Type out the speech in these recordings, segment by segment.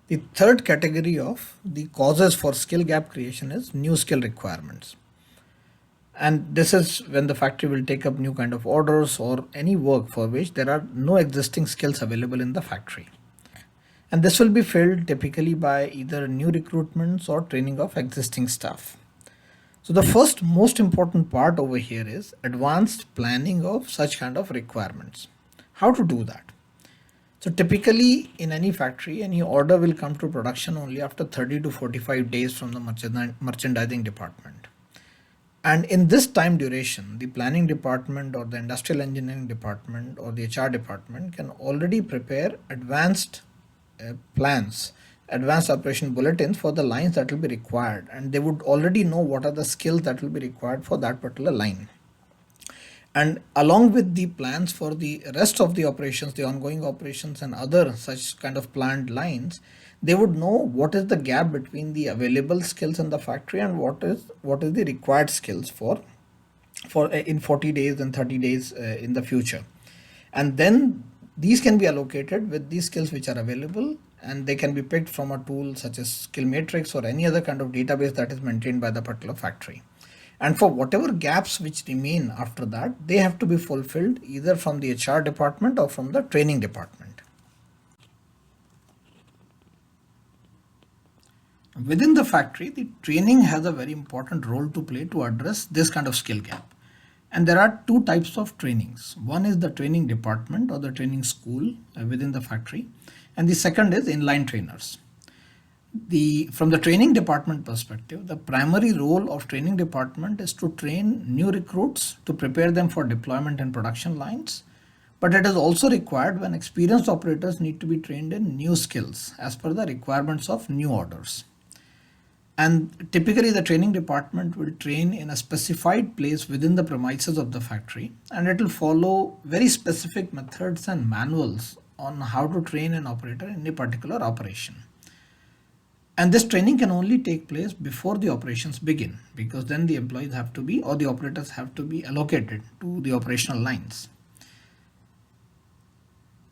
The third category of the causes for skill gap creation is new skill requirements. And this is when the factory will take up new kind of orders or any work for which there are no existing skills available in the factory. And this will be filled typically by either new recruitments or training of existing staff. So the first most important part over here is advanced planning of such kind of requirements. How to do that? So typically in any factory, any order will come to production only after 30 to 45 days from the merchandising department. And in this time duration, the planning department or the industrial engineering department or the HR department can already prepare advanced plans, advanced operation bulletins for the lines that will be required. And they would already know what are the skills that will be required for that particular line. And along with the plans for the rest of the operations, the ongoing operations and other such kind of planned lines, they would know what is the gap between the available skills in the factory and what is the required skills for in 40 days and 30 days in the future. And then these can be allocated with these skills which are available, and they can be picked from a tool such as skill matrix or any other kind of database that is maintained by the particular factory. And for whatever gaps which remain after that, they have to be fulfilled either from the HR department or from the training department. Within the factory, the training has a very important role to play to address this kind of skill gap. And there are two types of trainings. One is the training department or the training school within the factory, and the second is inline trainers. From the training department perspective, the primary role of training department is to train new recruits to prepare them for deployment in production lines. But it is also required when experienced operators need to be trained in new skills as per the requirements of new orders. And typically the training department will train in a specified place within the premises of the factory, and it will follow very specific methods and manuals on how to train an operator in a particular operation. And this training can only take place before the operations begin, because then the employees have to be, or the operators have to be allocated to the operational lines.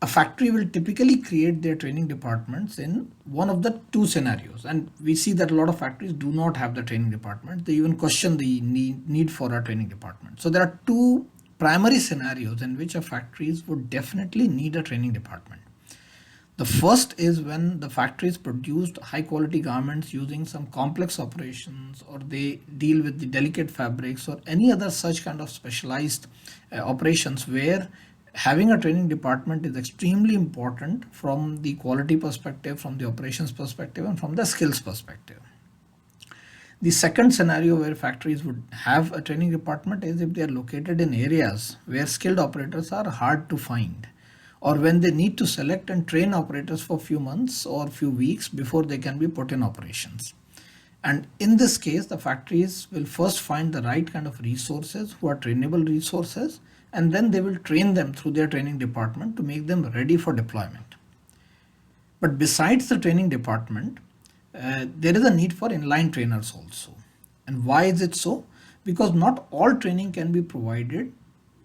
A factory will typically create their training departments in one of the two scenarios. And we see that a lot of factories do not have the training department. They even question the need for a training department. So there are two primary scenarios in which a factories would definitely need a training department. The first is when the factories produced high quality garments using some complex operations, or they deal with the delicate fabrics or any other such kind of specialized operations where having a training department is extremely important from the quality perspective, from the operations perspective, and from the skills perspective. The second scenario where factories would have a training department is if they are located in areas where skilled operators are hard to find, or when they need to select and train operators for a few months or few weeks before they can be put in operations. And in this case, the factories will first find the right kind of resources who are trainable resources, and then they will train them through their training department to make them ready for deployment. But besides the training department, there is a need for inline trainers also. And why is it so? Because not all training can be provided,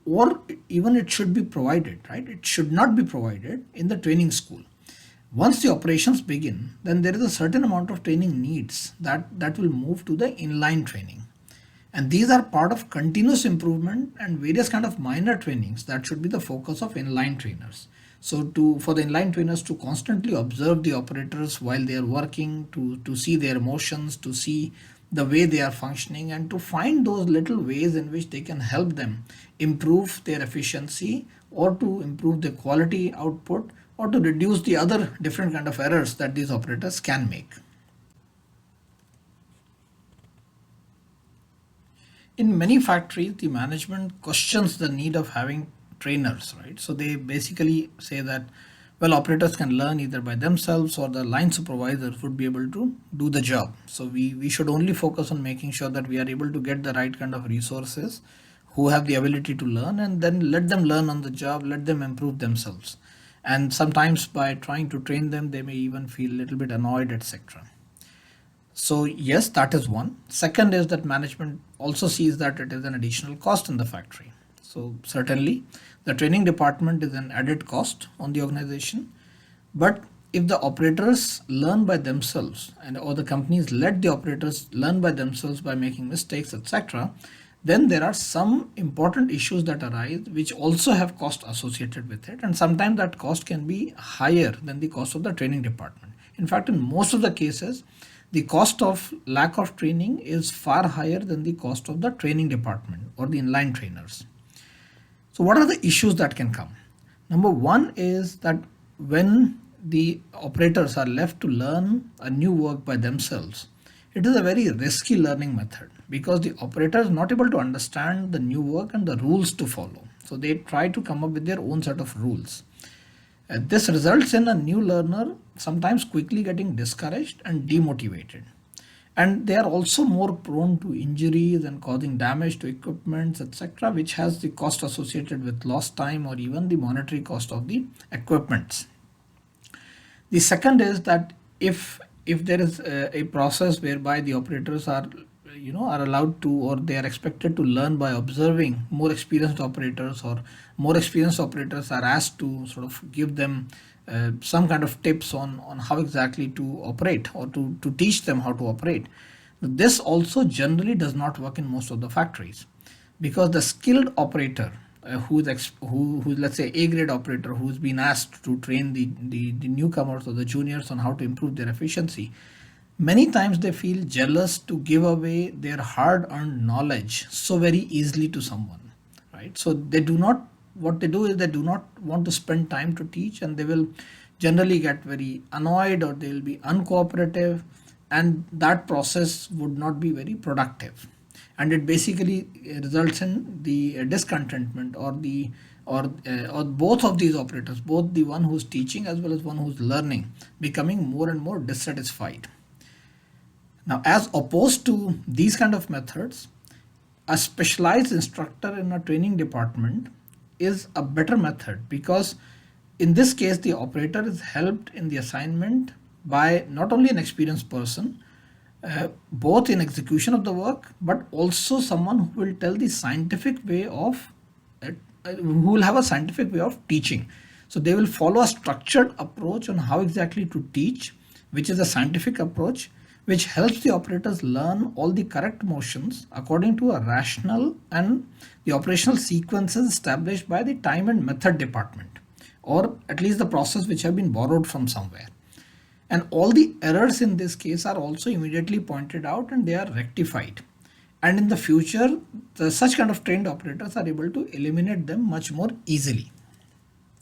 or even it should be provided, right? It should not be provided in the training school. Once the operations begin, then there is a certain amount of training needs that will move to the inline training. And these are part of continuous improvement and various kind of minor trainings that should be the focus of inline trainers. So for the inline trainers to constantly observe the operators while they are working, to see their emotions, to see the way they are functioning, and to find those little ways in which they can help them improve their efficiency, or to improve the quality output, or to reduce the other different kind of errors that these operators can make. In many factories, the management questions the need of having trainers, right? So they basically say that, well, operators can learn either by themselves, or the line supervisors would be able to do the job. So we should only focus on making sure that we are able to get the right kind of resources who have the ability to learn, and then let them learn on the job, let them improve themselves. And sometimes by trying to train them, they may even feel a little bit annoyed, etc. So yes, that is one. Second is that management also sees that it is an additional cost in the factory. So certainly the training department is an added cost on the organization, but if the operators learn by themselves and or the companies let the operators learn by themselves by making mistakes, etc., then there are some important issues that arise which also have cost associated with it, and sometimes that cost can be higher than the cost of the training department. In fact, in most of the cases, the cost of lack of training is far higher than the cost of the training department or the inline trainers. So what are the issues that can come? Number one is that when the operators are left to learn a new work by themselves, it is a very risky learning method because the operator is not able to understand the new work and the rules to follow. So they try to come up with their own set of rules. This results in a new learner sometimes quickly getting discouraged and demotivated. And they are also more prone to injuries and causing damage to equipments, etc., which has the cost associated with lost time or even the monetary cost of the equipments. The second is that if there is a process whereby the operators are allowed to, or they are expected to learn by observing more experienced operators, or more experienced operators are asked to sort of give them some kind of tips on how exactly to operate or to teach them how to operate. This also generally does not work in most of the factories because the skilled operator who's let's say A grade operator who's been asked to train the newcomers or the juniors on how to improve their efficiency, many times they feel jealous to give away their hard earned knowledge so very easily to someone, right? So they do not, what they do is they do not want to spend time to teach, and they will generally get very annoyed or they will be uncooperative, and that process would not be very productive, and it basically results in the discontentment or both of these operators, both the one who's teaching as well as one who's learning, becoming more and more dissatisfied. Now, as opposed to these kind of methods, a specialized instructor in a training department is a better method because in this case the operator is helped in the assignment by not only an experienced person, both in execution of the work, but also someone who will tell the scientific way of who will have a scientific way of teaching. So they will follow a structured approach on how exactly to teach, which is a scientific approach, which helps the operators learn all the correct motions according to a rational and the operational sequences established by the time and method department, or at least the process which have been borrowed from somewhere. And all the errors in this case are also immediately pointed out and they are rectified. And in the future, such kind of trained operators are able to eliminate them much more easily.